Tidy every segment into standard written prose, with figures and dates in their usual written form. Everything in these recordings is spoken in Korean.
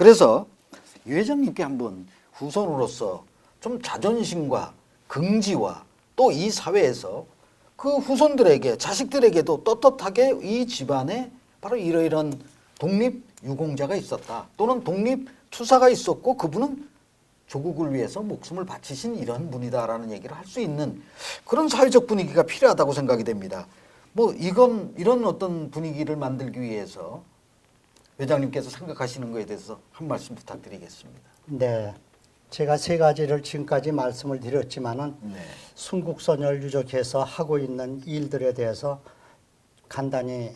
그래서 유 회장님께 한번 후손으로서 좀 자존심과 긍지와 또 이 사회에서 그 후손들에게 자식들에게도 떳떳하게 이 집안에 바로 이러이런 독립 유공자가 있었다 또는 독립 투사가 있었고 그분은 조국을 위해서 목숨을 바치신 이런 분이다라는 얘기를 할 수 있는 그런 사회적 분위기가 필요하다고 생각이 됩니다. 뭐 이런 어떤 분위기를 만들기 위해서 회장님께서 생각하시는 것에 대해서 한 말씀 부탁드리겠습니다. 네, 제가 세 가지를 지금까지 말씀을 드렸지만은 네. 순국선열 유족해서 하고 있는 일들에 대해서 간단히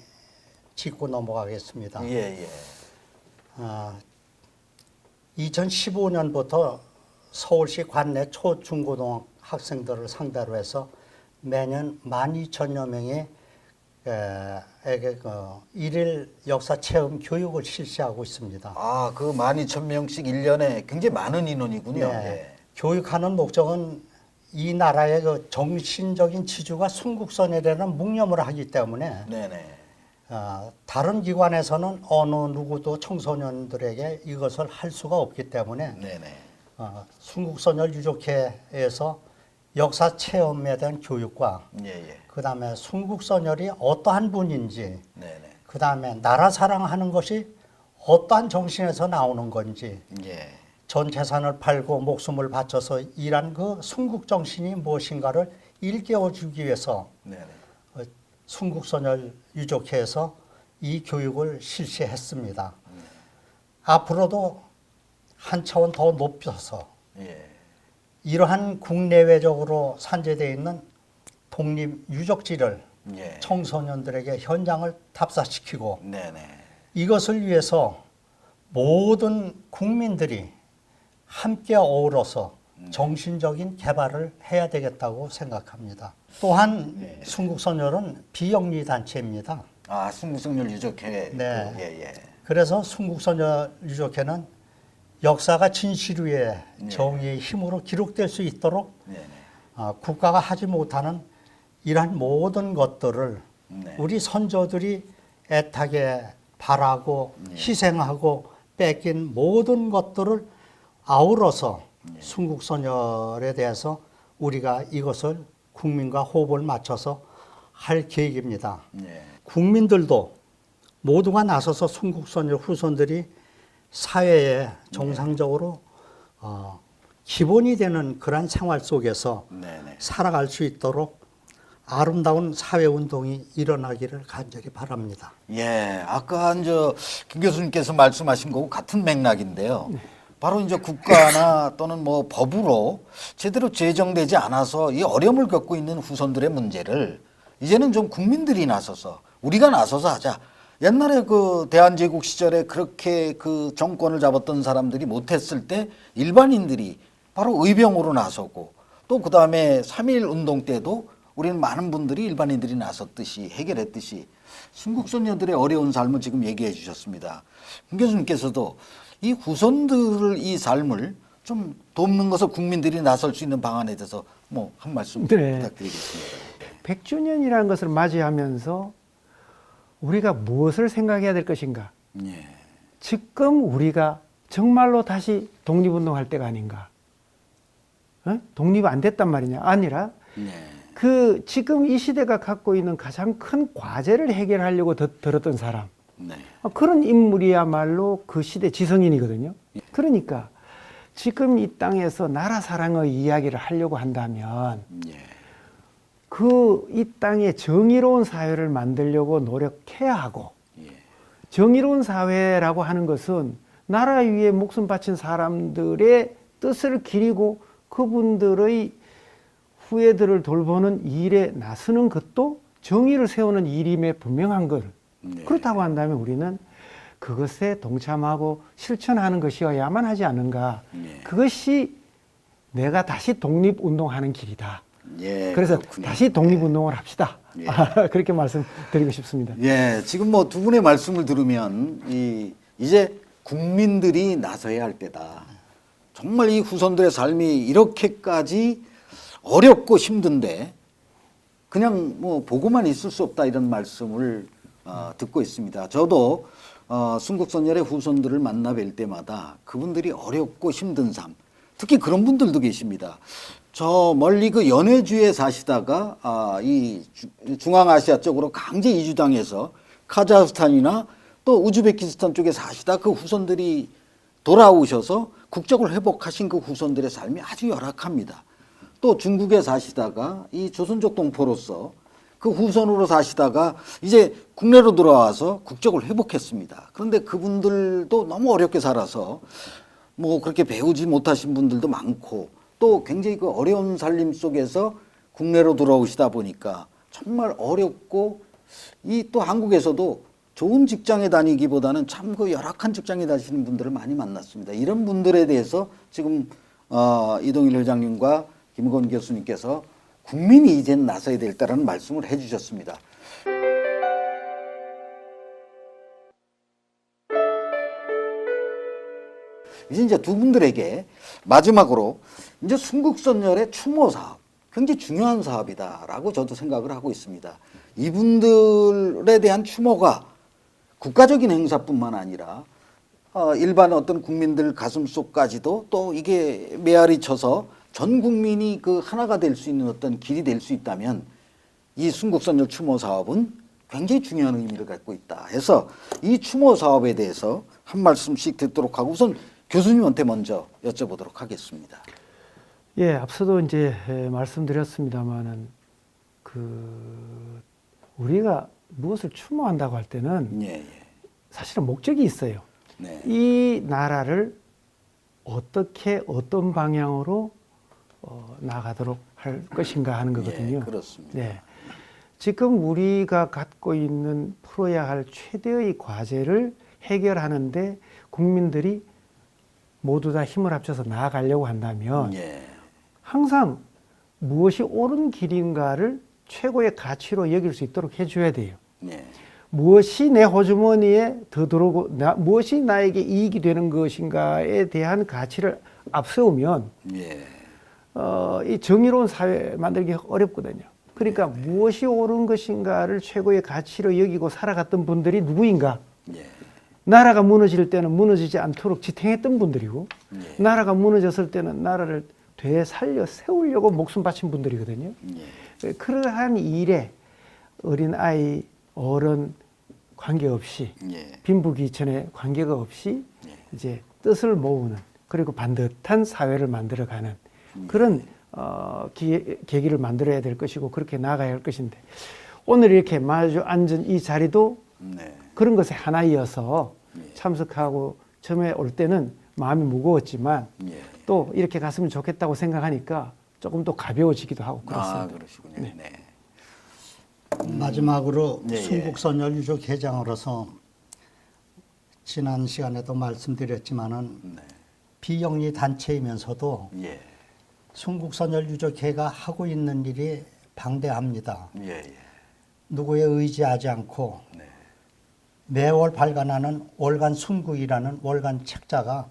짚고 넘어가겠습니다. 예, 예. 2015년부터 서울시 관내 초중고등 학생들을 상대로 해서 매년 12,000여 명의 에게 일일 역사 체험 교육을 실시하고 있습니다. 아, 그 12,000명씩 1년에 굉장히 많은 인원이군요. 네. 예. 교육하는 목적은 이 나라의 그 정신적인 지주가 순국선열이라는 묵념을 하기 때문에 네네. 다른 기관에서는 어느 누구도 청소년들에게 이것을 할 수가 없기 때문에 네네. 순국선열 유족회에서 역사 체험에 대한 교육과 예, 예. 그다음에 순국선열이 어떠한 분인지 네네. 그다음에 나라 사랑하는 것이 어떠한 정신에서 나오는 건지 예. 전 재산을 팔고 목숨을 바쳐서 일한 그 순국 정신이 무엇인가를 일깨워 주기 위해서 네네. 순국선열 유족회에서 이 교육을 실시했습니다. 앞으로도 한 차원 더 높여서 예. 이러한 국내외적으로 산재되어 있는 독립 유적지를 예. 청소년들에게 현장을 답사시키고 네네. 이것을 위해서 모든 국민들이 함께 어우러서 정신적인 개발을 해야 되겠다고 생각합니다. 또한 순국선열은 비영리 단체입니다. 아, 순국선열 유족회. 네. 예, 예. 그래서 순국선열 유족회는 역사가 진실 위에 정의의 힘으로 기록될 수 있도록 네네. 국가가 하지 못하는 이러한 모든 것들을 네. 우리 선조들이 애타게 바라고 희생하고 뺏긴 모든 것들을 아우러서 순국선열에 대해서 우리가 이것을 국민과 호흡을 맞춰서 할 계획입니다. 예. 국민들도 모두가 나서서 순국선열 후손들이 사회에 정상적으로 기본이 되는 그러한 생활 속에서 네네. 살아갈 수 있도록 아름다운 사회운동이 일어나기를 간절히 바랍니다. 예, 아까 김 교수님께서 말씀하신 거고 같은 맥락인데요. 바로 이제 국가나 또는 뭐 법으로 제대로 제정되지 않아서 이 어려움을 겪고 있는 후손들의 문제를 이제는 좀 국민들이 나서서 우리가 나서서 하자. 옛날에 그 대한제국 시절에 그렇게 그 정권을 잡았던 사람들이 못했을 때 일반인들이 바로 의병으로 나서고 또 그 다음에 3.1 운동 때도 우리는 많은 분들이 일반인들이 나섰듯이 해결했듯이 순국선녀들의 어려운 삶을 지금 얘기해 주셨습니다. 김 교수님께서도 이 후손들을 이 삶을 좀 돕는 것을 국민들이 나설 수 있는 방안에 대해서 뭐 한 말씀 네. 부탁드리겠습니다. 100주년이라는 것을 맞이하면서 우리가 무엇을 생각해야 될 것인가? 예. 지금 우리가 정말로 다시 독립운동할 때가 아닌가? 독립이 안 됐단 말이냐? 아니라 예. 그 지금 이 시대가 갖고 있는 가장 큰 과제를 해결하려고 들었던 사람, 네. 그런 인물이야말로 그 시대 지성인이거든요. 그러니까 지금 이 땅에서 나라 사랑의 이야기를 하려고 한다면 예. 그 이 땅에 정의로운 사회를 만들려고 노력해야 하고, 예. 정의로운 사회라고 하는 것은 나라 위에 목숨 바친 사람들의 뜻을 기리고 그분들의 후예들을 돌보는 일에 나서는 것도 정의를 세우는 일임에 분명한 것. 네. 그렇다고 한다면 우리는 그것에 동참하고 실천하는 것이어야만 하지 않은가. 네. 그것이 내가 다시 독립운동하는 길이다. 예, 그래서 그렇군요. 다시 독립운동을 합시다. 예. 그렇게 말씀드리고 싶습니다. 예, 지금 뭐 두 분의 말씀을 들으면 이제 국민들이 나서야 할 때다. 정말 이 후손들의 삶이 이렇게까지 어렵고 힘든데 그냥 뭐 보고만 있을 수 없다 이런 말씀을 듣고 있습니다. 저도 순국선열의 후손들을 만나 뵐 때마다 그분들이 어렵고 힘든 삶, 특히 그런 분들도 계십니다. 저 멀리 그 연해주에 사시다가 이 중앙아시아 쪽으로 강제 이주당해서 카자흐스탄이나 또 우즈베키스탄 쪽에 사시다 그 후손들이 돌아오셔서 국적을 회복하신 그 후손들의 삶이 아주 열악합니다. 또 중국에 사시다가 이 조선족 동포로서 그 후손으로 사시다가 이제 국내로 들어와서 국적을 회복했습니다. 그런데 그분들도 너무 어렵게 살아서 뭐 그렇게 배우지 못하신 분들도 많고 또 굉장히 그 어려운 살림 속에서 국내로 들어오시다 보니까 정말 어렵고 이 또 한국에서도 좋은 직장에 다니기보다는 참 그 열악한 직장에 다니시는 분들을 많이 만났습니다. 이런 분들에 대해서 지금 이동일 회장님과 김건 교수님께서 국민이 이젠 나서야 될다라는 말씀을 해주셨습니다. 이제 두 분들에게 마지막으로 이제 순국선열의 추모 사업, 굉장히 중요한 사업이다라고 저도 생각을 하고 있습니다. 이분들에 대한 추모가 국가적인 행사뿐만 아니라 일반 어떤 국민들 가슴속까지도 또 이게 메아리 쳐서 전 국민이 그 하나가 될 수 있는 어떤 길이 될 수 있다면 이 순국선열 추모 사업은 굉장히 중요한 의미를 갖고 있다 해서 이 추모 사업에 대해서 한 말씀씩 듣도록 하고 우선 교수님한테 먼저 여쭤보도록 하겠습니다. 예, 앞서도 이제 말씀드렸습니다만은 우리가 무엇을 추모한다고 할 때는 사실은 목적이 있어요. 네. 이 나라를 어떻게 어떤 방향으로 나가도록 할 것인가 하는 거거든요. 예, 그렇습니다. 네. 지금 우리가 갖고 있는 풀어야 할 최대의 과제를 해결하는데 국민들이 모두 다 힘을 합쳐서 나아가려고 한다면 항상 무엇이 옳은 길인가를 최고의 가치로 여길 수 있도록 해줘야 돼요. 무엇이 내 호주머니에 더 들어오고 무엇이 나에게 이익이 되는 것인가에 대한 가치를 앞세우면 이 정의로운 사회 만들기 어렵거든요. 그러니까 무엇이 옳은 것인가를 최고의 가치로 여기고 살아갔던 분들이 누구인가? 나라가 무너질 때는 무너지지 않도록 지탱했던 분들이고 나라가 무너졌을 때는 나라를 되살려 세우려고 목숨 바친 분들이거든요. 그러한 일에 어린아이, 어른 관계없이 빈부귀천에 관계가 없이 이제 뜻을 모으는 그리고 반듯한 사회를 만들어가는 그런 계기를 만들어야 될 것이고 그렇게 나아가야 할 것인데 오늘 이렇게 마주 앉은 이 자리도 그런 것의 하나이어서 참석하고 처음에 올 때는 마음이 무거웠지만 또 이렇게 갔으면 좋겠다고 생각하니까 조금 더 가벼워지기도 하고 그렇습니다. 아, 그러시군요. 네. 마지막으로 순국선열 유족 회장으로서 지난 시간에도 말씀드렸지만은 비영리 단체이면서도 순국선열 유족회가 하고 있는 일이 방대합니다. 누구에 의지하지 않고 매월 발간하는 월간 순국이라는 월간 책자가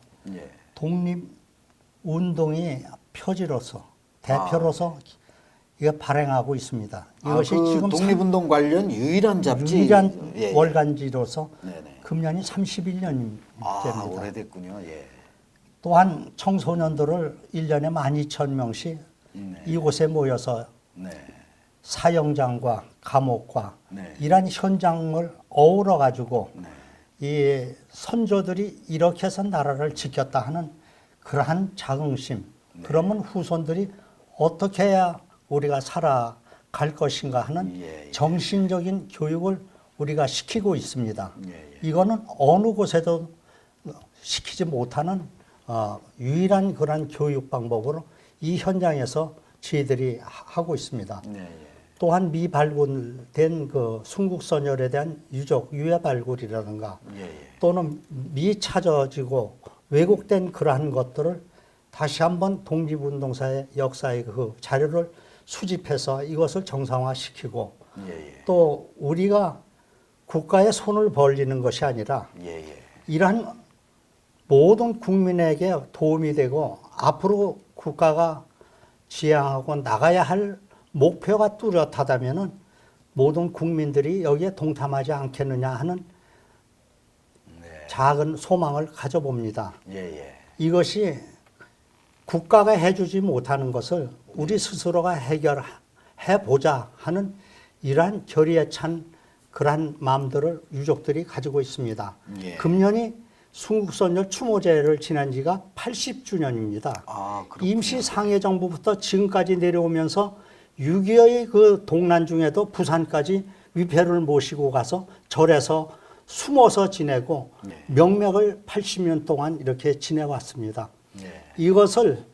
독립운동의 표지로서 대표로서 이거 발행하고 있습니다. 이것이 그 지금 독립운동 관련 유일한 잡지, 유일한 월간지로서 네네. 금년이 31년입니다. 오래됐군요. 또한 청소년들을 1년에 12,000명씩 이곳에 모여서 사형장과 감옥과 이러한 현장을 어우러 가지고 이 선조들이 이렇게 해서 나라를 지켰다 하는 그러한 자긍심, 그러면 후손들이 어떻게 해야 우리가 살아갈 것인가 하는 정신적인 교육을 우리가 시키고 있습니다. 이거는 어느 곳에도 시키지 못하는 유일한 그런 교육 방법으로 이 현장에서 저희들이 하고 있습니다. 또한 미발굴된 그 순국선열에 대한 유해 발굴이라든가 또는 미찾아지고 왜곡된 그러한 것들을 다시 한번 독립운동사의 역사의 그 자료를 수집해서 이것을 정상화시키고 또 우리가 국가의 손을 벌리는 것이 아니라 이러한 모든 국민에게 도움이 되고 앞으로 국가가 지향하고 나가야 할 목표가 뚜렷하다면은 모든 국민들이 여기에 동참하지 않겠느냐 하는 작은 소망을 가져봅니다. 예, 예. 이것이 국가가 해주지 못하는 것을 우리 스스로가 해결해보자 하는 이러한 결의에 찬 그러한 마음들을 유족들이 가지고 있습니다. 예. 금년이 순국선열 추모제를 지난 지가 80주년입니다. 아, 그렇군요. 임시 상해정부부터 지금까지 내려오면서 6.25의 그 동란 중에도 부산까지 위패를 모시고 가서 절에서 숨어서 지내고 네. 명맥을 80년 동안 이렇게 지내왔습니다. 예. 이것을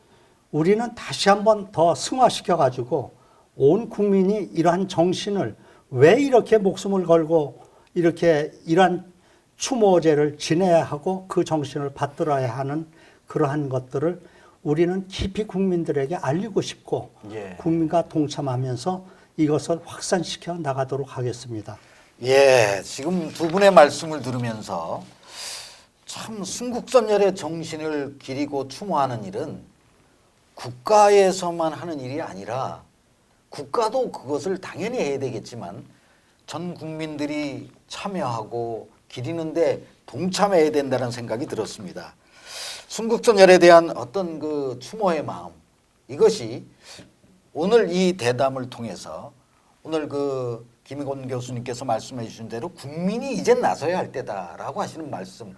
우리는 다시 한번 더 승화시켜 가지고 온 국민이 이러한 정신을 왜 이렇게 목숨을 걸고 이렇게 이러한 추모제를 지내야 하고 그 정신을 받들어야 하는 그러한 것들을 우리는 깊이 국민들에게 알리고 싶고 예. 국민과 동참하면서 이것을 확산시켜 나가도록 하겠습니다. 예, 지금 두 분의 말씀을 들으면서 참 순국선열의 정신을 기리고 추모하는 일은 국가에서만 하는 일이 아니라 국가도 그것을 당연히 해야 되겠지만 전 국민들이 참여하고 기리는데 동참해야 된다는 생각이 들었습니다. 순국선열에 대한 어떤 그 추모의 마음, 이것이 오늘 이 대담을 통해서 오늘 그 김익원 교수님께서 말씀해 주신 대로 국민이 이제 나서야 할 때다라고 하시는 말씀,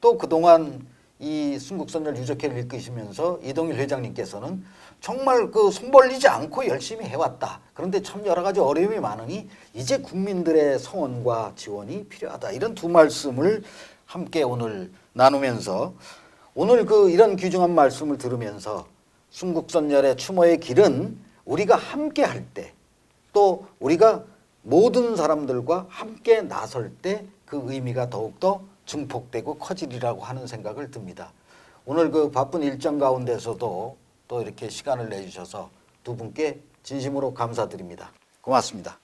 또 그동안 이 순국선열 유족회를 이끄시면서 이동일 회장님께서는 정말 그 손 벌리지 않고 열심히 해왔다. 그런데 참 여러 가지 어려움이 많으니 이제 국민들의 성원과 지원이 필요하다. 이런 두 말씀을 함께 오늘 나누면서 오늘 그 이런 귀중한 말씀을 들으면서 순국선열의 추모의 길은 우리가 함께 할 때, 또 우리가 모든 사람들과 함께 나설 때 그 의미가 더욱더 증폭되고 커지리라고 하는 생각을 듭니다. 오늘 그 바쁜 일정 가운데서도 또 이렇게 시간을 내주셔서 두 분께 진심으로 감사드립니다. 고맙습니다.